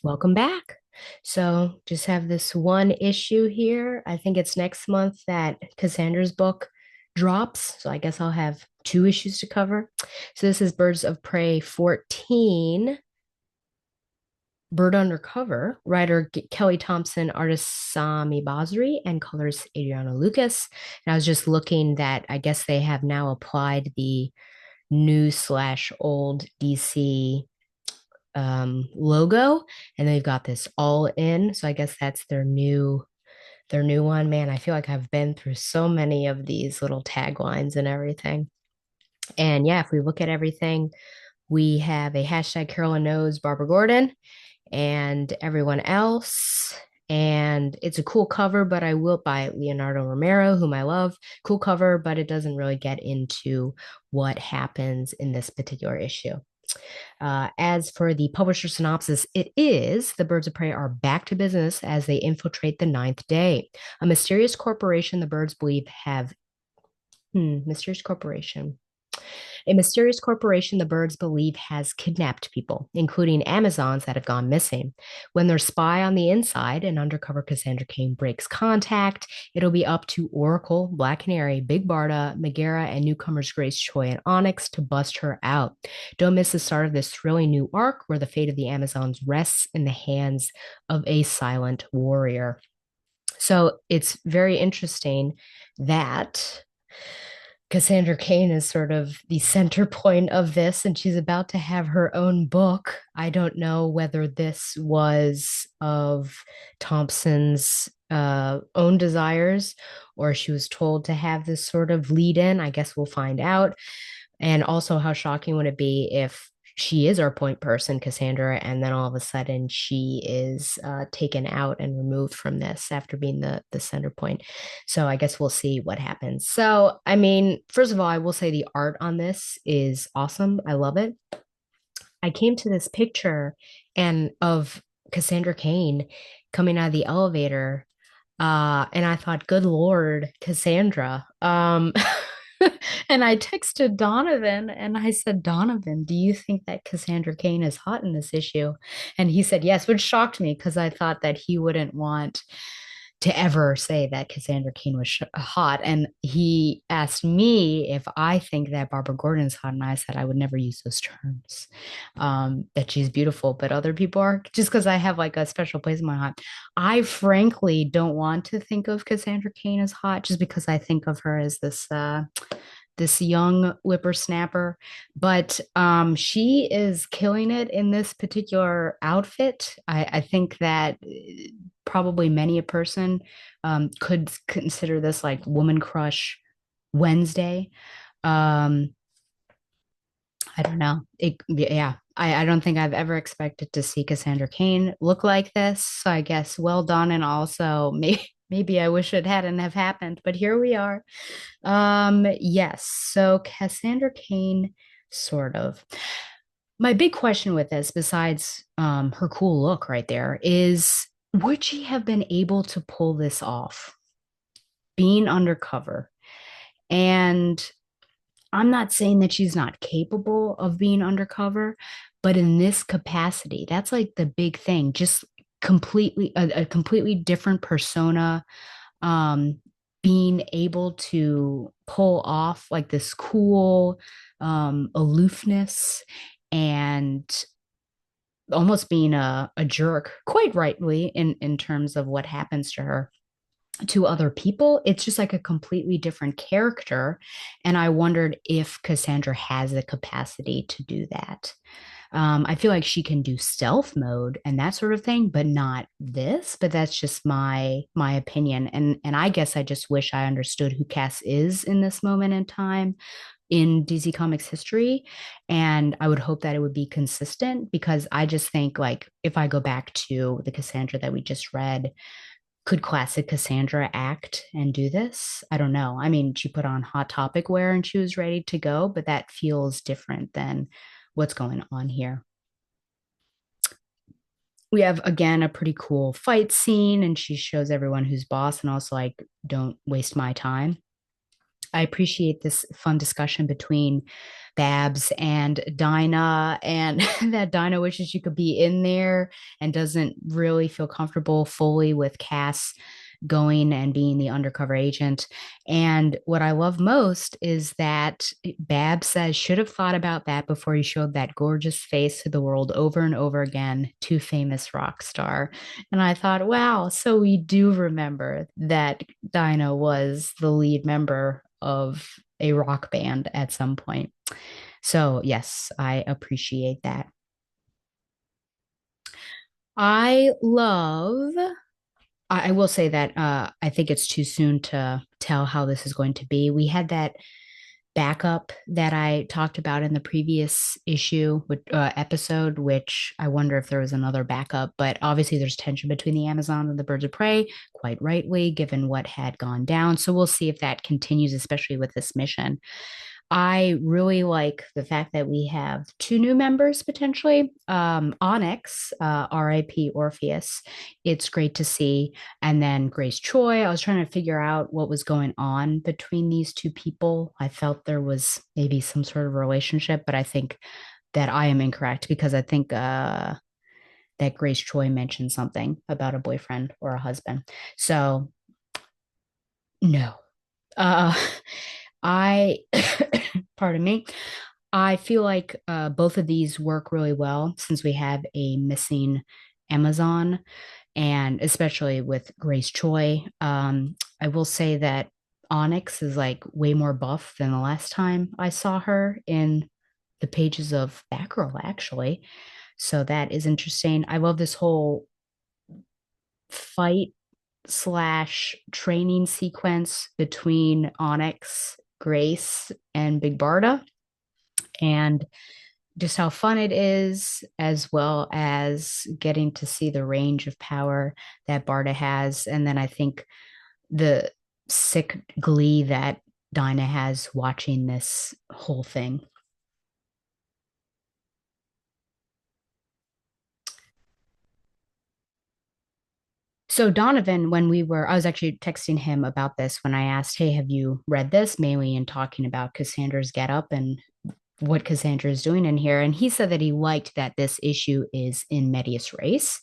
Welcome back. So, just have this one issue here. I think it's next month that Cassandra's book drops. So, I guess I'll have two issues to cover. So, this is Birds of Prey 14, Bird Undercover, writer Kelly Thompson, artist Sami Basri, and colorist Adriano Lucas. And I was just looking that I guess they have now applied the new slash old DC logo, and they've got this all in. So I guess that's their new one. Man, I feel like I've been through so many of these little taglines and everything. And yeah, if we look at everything, we have a hashtag Carolyn knows Barbara Gordon and everyone else. And it's a cool cover, but I will buy Leonardo Romero, whom I love. Cool cover, but it doesn't really get into what happens in this particular issue. As for the publisher synopsis, it is the Birds of Prey are back to business as they infiltrate the ninth day. A mysterious corporation the birds believe have. Mysterious corporation. A mysterious corporation the birds believe has kidnapped people, including Amazons that have gone missing. When their spy on the inside, an undercover Cassandra Cain, breaks contact, it'll be up to Oracle, Black Canary, Big Barda, Megara, and newcomers Grace Choi and Onyx to bust her out. Don't miss the start of this thrilling new arc where the fate of the Amazons rests in the hands of a silent warrior. So it's very interesting that Cassandra Cain is sort of the center point of this, and she's about to have her own book. I don't know whether this was of Thompson's own desires or she was told to have this sort of lead in. I guess we'll find out. And also, how shocking would it be if she is our point person, Cassandra, and then all of a sudden she is taken out and removed from this after being the center point. So I guess we'll see what happens. So, I mean, first of all, I will say the art on this is awesome. I love it. I came to this picture and of Cassandra Cain coming out of the elevator, and I thought, good Lord, Cassandra. And I texted Donovan and I said, Donovan, do you think that Cassandra Cain is hot in this issue? And he said yes, which shocked me because I thought that he wouldn't want to ever say that Cassandra Cain was hot. And he asked me if I think that Barbara Gordon's hot, and I said I would never use those terms. That she's beautiful, but other people are, just because I have like a special place in my heart. I frankly don't want to think of Cassandra Cain as hot, just because I think of her as this young whippersnapper, but she is killing it in this particular outfit. I think that probably many a person could consider this like woman crush Wednesday. Um, I don't know. Yeah, I don't think I've ever expected to see Cassandra Cain look like this. So I guess well done, and also maybe I wish it hadn't have happened, but here we are. Yes. So Cassandra Cain, sort of. My big question with this, besides her cool look right there, is would she have been able to pull this off, being undercover? And I'm not saying that she's not capable of being undercover, but in this capacity, that's like the big thing. Just completely a completely different persona, um, being able to pull off like this cool aloofness and almost being a jerk, quite rightly, in terms of what happens to her to other people. It's just like a completely different character. And I wondered if Cassandra has the capacity to do that. I feel like she can do stealth mode and that sort of thing, but not this. But that's just my opinion. And I guess I just wish I understood who Cass is in this moment in time in DC Comics history. And I would hope that it would be consistent, because I just think like if I go back to the Cassandra that we just read, could classic Cassandra act and do this? I don't know. I mean, she put on Hot Topic wear and she was ready to go, but that feels different than what's going on here. We have again a pretty cool fight scene, and she shows everyone who's boss and also like, don't waste my time. I appreciate this fun discussion between Babs and Dinah, and that Dinah wishes she could be in there and doesn't really feel comfortable fully with Cass going and being the undercover agent. And what I love most is that Babs says, should have thought about that before you showed that gorgeous face to the world over and over again, too famous rock star. And I thought, wow, so we do remember that Dinah was the lead member of a rock band at some point. So, yes, I appreciate that. I love, I will say that I think it's too soon to tell how this is going to be. We had that backup that I talked about in the previous episode, which I wonder if there was another backup. But obviously, there's tension between the Amazon and the birds of prey, quite rightly, given what had gone down. So we'll see if that continues, especially with this mission. I really like the fact that we have two new members potentially. Onyx, RIP Orpheus. It's great to see. And then Grace Choi. I was trying to figure out what was going on between these two people. I felt there was maybe some sort of relationship, but I think that I am incorrect because I think that Grace Choi mentioned something about a boyfriend or a husband. So, no. Uh, I, pardon me, I feel like both of these work really well since we have a missing Amazon, and especially with Grace Choi. I will say that Onyx is like way more buff than the last time I saw her in the pages of Batgirl, actually. So that is interesting. I love this whole fight slash training sequence between Onyx, Grace, and Big Barda, and just how fun it is, as well as getting to see the range of power that Barda has. And then I think the sick glee that Dinah has watching this whole thing. So Donovan, when I was actually texting him about this when I asked, "Hey, have you read this?" Mainly in talking about Cassandra's getup and what Cassandra is doing in here, and he said that he liked that this issue is in medias res,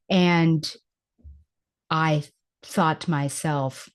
and I thought to myself,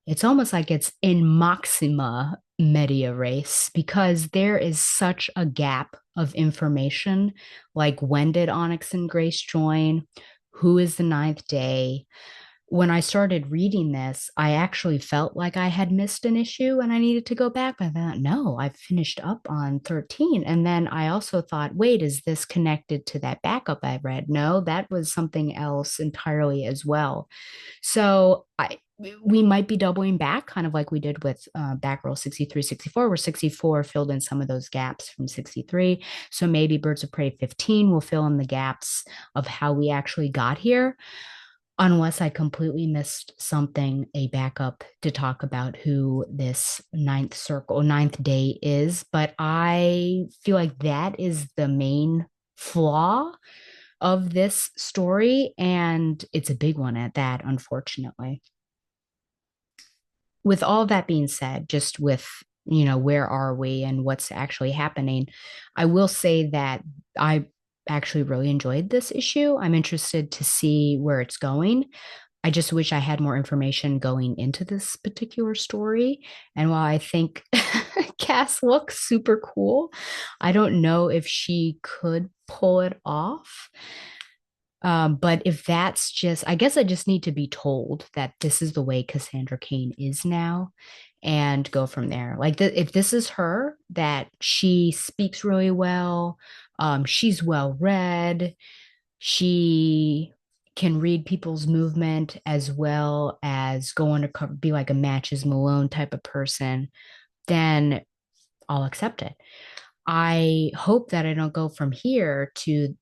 it's almost like it's in maxima media res because there is such a gap of information. Like, when did Onyx and Grace join? Who is the ninth day? When I started reading this, I actually felt like I had missed an issue and I needed to go back. But I thought, no, I've finished up on 13. And then I also thought, wait, is this connected to that backup I read? No, that was something else entirely as well. So we might be doubling back, kind of like we did with Batgirl 63, 64, where 64 filled in some of those gaps from 63. So maybe Birds of Prey 15 will fill in the gaps of how we actually got here, unless I completely missed something, a backup to talk about who this ninth day is. But I feel like that is the main flaw of this story. And it's a big one at that, unfortunately. With all that being said, just with, where are we and what's actually happening, I will say that I actually really enjoyed this issue. I'm interested to see where it's going. I just wish I had more information going into this particular story. And while I think Cass looks super cool, I don't know if she could pull it off. But if that's just, I guess I just need to be told that this is the way Cassandra Cain is now and go from there. Like, if this is her, that she speaks really well, she's well read, she can read people's movement as well as go undercover, be like a Matches Malone type of person, then I'll accept it. I hope that I don't go from here to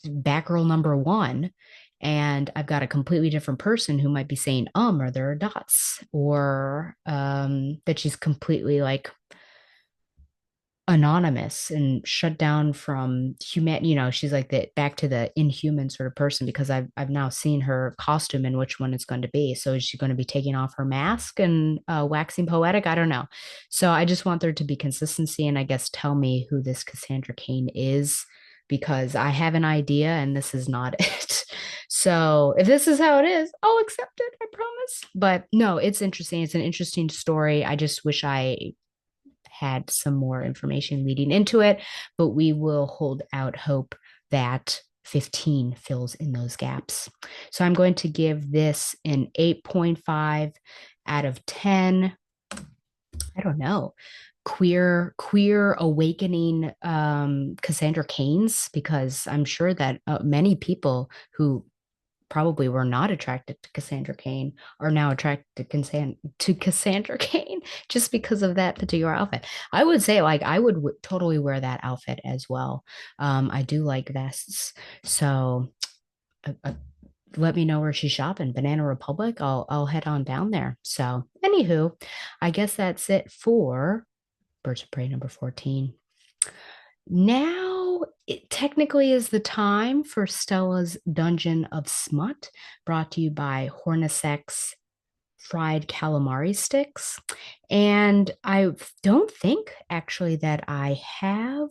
Batgirl number one and I've got a completely different person who might be saying or there are dots, or that she's completely like anonymous and shut down from human, she's like the back to the inhuman sort of person, because I've now seen her costume and which one it's going to be. So is she going to be taking off her mask and waxing poetic? I don't know. So I just want there to be consistency, and I guess tell me who this Cassandra Cain is, because I have an idea and this is not it. So if this is how it is, I'll accept it, I promise. But no, it's interesting. It's an interesting story. I just wish I had some more information leading into it, but we will hold out hope that 15 fills in those gaps. So I'm going to give this an 8.5 out of 10. I don't know. Queer awakening Cassandra Cain's, because I'm sure that many people who probably were not attracted to Cassandra Cain are now attracted to Cassandra Cain just because of that particular outfit. I would say, like, I would totally wear that outfit as well. I do like vests, so let me know where she's shopping. Banana Republic. I'll head on down there. So, anywho, I guess that's it for Birds of Prey number 14. Now it technically is the time for Stella's Dungeon of Smut, brought to you by Hornacek's fried calamari sticks. And I don't think actually that I have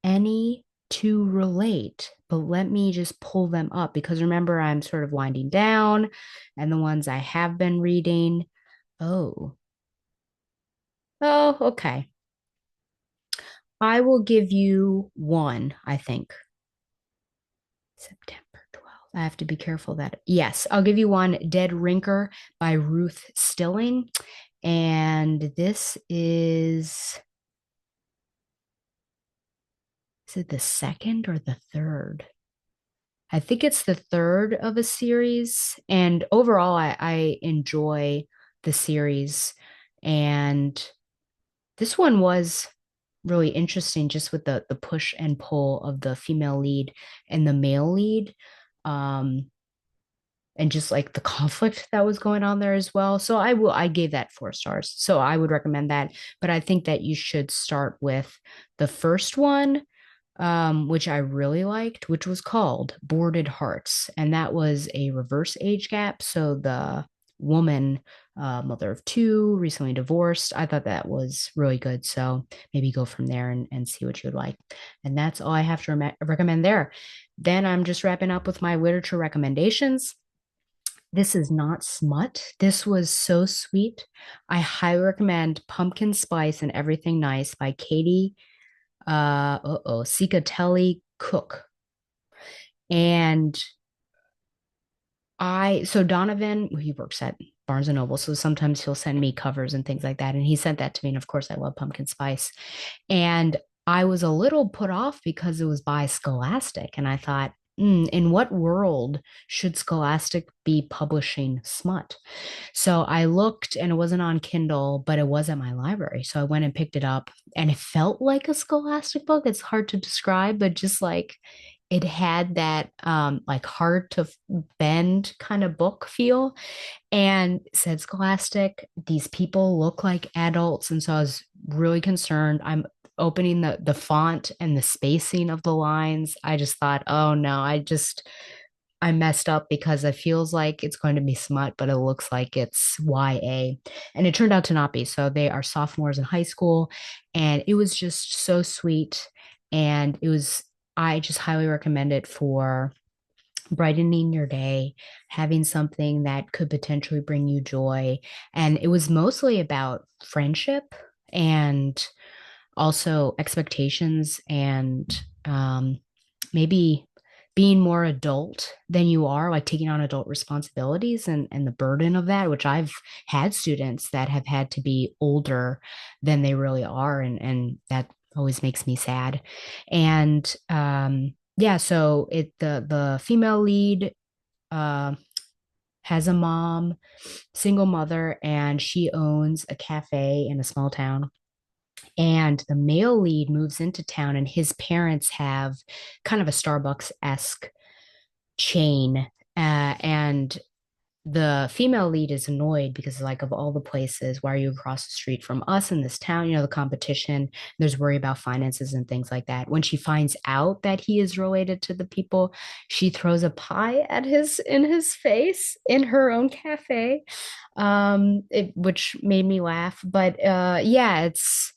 any to relate, but let me just pull them up, because remember, I'm sort of winding down, and the ones I have been reading. Oh, oh, okay. I will give you one, I think. September 12th. I have to be careful that, yes, I'll give you one, Dead Rinker by Ruth Stilling. And this is it the second or the third? I think it's the third of a series. And overall, I enjoy the series. And this one was really interesting, just with the push and pull of the female lead and the male lead. Um, and just like the conflict that was going on there as well. So I gave that 4 stars. So I would recommend that. But I think that you should start with the first one, which I really liked, which was called Boarded Hearts. And that was a reverse age gap. So the woman, mother of two, recently divorced. I thought that was really good. So maybe go from there and see what you would like. And that's all I have to recommend there. Then I'm just wrapping up with my literature recommendations. This is not smut. This was so sweet. I highly recommend Pumpkin Spice and Everything Nice by Katie Cicatelli Cook. And so Donovan, he works at Barnes and Noble, so sometimes he'll send me covers and things like that. And he sent that to me. And of course, I love pumpkin spice. And I was a little put off because it was by Scholastic. And I thought, in what world should Scholastic be publishing smut? So I looked, and it wasn't on Kindle, but it was at my library. So I went and picked it up, and it felt like a Scholastic book. It's hard to describe, but just like it had that like hard to bend kind of book feel, and said Scholastic. These people look like adults, and so I was really concerned. I'm opening the font and the spacing of the lines. I just thought, oh no, I messed up, because it feels like it's going to be smut, but it looks like it's YA. And it turned out to not be. So they are sophomores in high school, and it was just so sweet. And I just highly recommend it for brightening your day, having something that could potentially bring you joy. And it was mostly about friendship and also expectations, and maybe being more adult than you are, like taking on adult responsibilities, and the burden of that, which I've had students that have had to be older than they really are. And that always makes me sad. And yeah, so the female lead uh, has a mom, single mother, and she owns a cafe in a small town. And the male lead moves into town, and his parents have kind of a Starbucks esque chain. And the female lead is annoyed because like of all the places, why are you across the street from us in this town? You know, the competition, there's worry about finances and things like that. When she finds out that he is related to the people, she throws a pie at his in his face in her own cafe, which made me laugh. But yeah, it's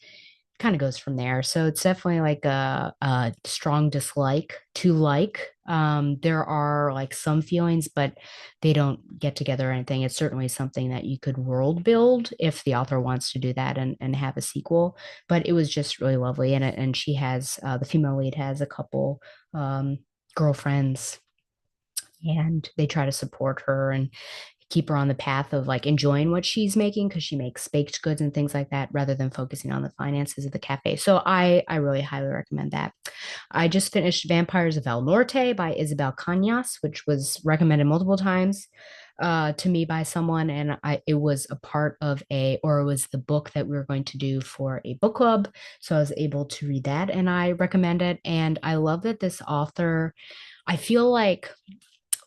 kind of goes from there. So it's definitely like a strong dislike to like. There are like some feelings, but they don't get together or anything. It's certainly something that you could world build if the author wants to do that and have a sequel. But it was just really lovely. And she has, the female lead has a couple girlfriends, and they try to support her and keep her on the path of like enjoying what she's making because she makes baked goods and things like that rather than focusing on the finances of the cafe. So I really highly recommend that. I just finished Vampires of El Norte by Isabel Cañas, which was recommended multiple times to me by someone, and it was a part of or it was the book that we were going to do for a book club. So I was able to read that, and I recommend it. And I love that this author, I feel like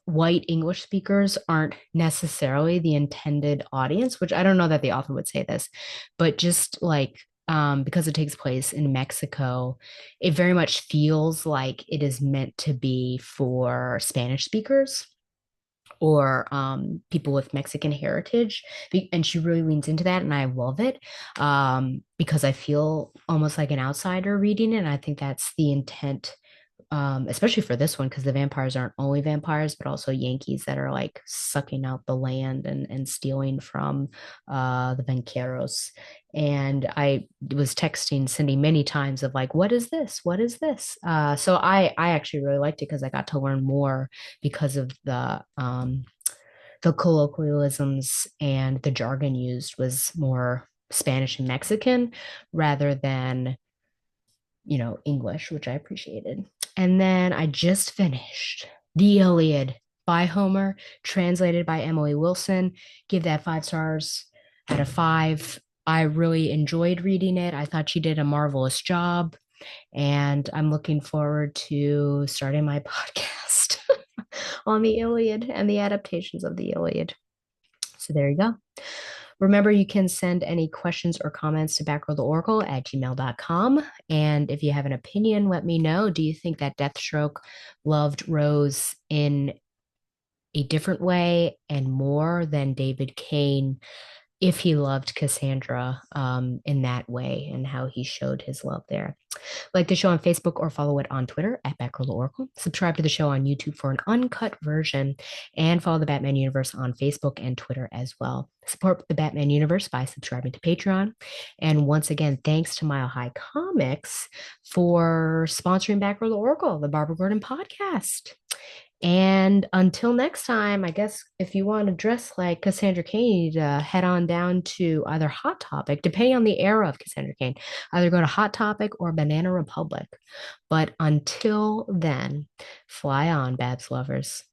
white English speakers aren't necessarily the intended audience, which I don't know that the author would say this, but just like because it takes place in Mexico, it very much feels like it is meant to be for Spanish speakers or people with Mexican heritage. And she really leans into that, and I love it because I feel almost like an outsider reading it. And I think that's the intent, especially for this one, because the vampires aren't only vampires, but also Yankees that are like sucking out the land and stealing from the banqueros. And I was texting Cindy many times of like, what is this? What is this? So I actually really liked it because I got to learn more because of the colloquialisms and the jargon used was more Spanish and Mexican rather than English, which I appreciated. And then I just finished The Iliad by Homer, translated by Emily Wilson. Give that 5 stars out of 5. I really enjoyed reading it. I thought she did a marvelous job, and I'm looking forward to starting my podcast on the Iliad and the adaptations of the Iliad. So there you go. Remember, you can send any questions or comments to backrolltheoracle@gmail.com. And if you have an opinion, let me know. Do you think that Deathstroke loved Rose in a different way and more than David Kane if he loved Cassandra in that way and how he showed his love there? Like the show on Facebook or follow it on Twitter @Batgirl Oracle. Subscribe to the show on YouTube for an uncut version and follow the Batman Universe on Facebook and Twitter as well. Support the Batman Universe by subscribing to Patreon. And once again, thanks to Mile High Comics for sponsoring Batgirl Oracle, the Barbara Gordon podcast. And until next time, I guess if you want to dress like Cassandra Cain, you need to head on down to either Hot Topic, depending on the era of Cassandra Cain, either go to Hot Topic or Banana Republic. But until then, fly on, Babs lovers.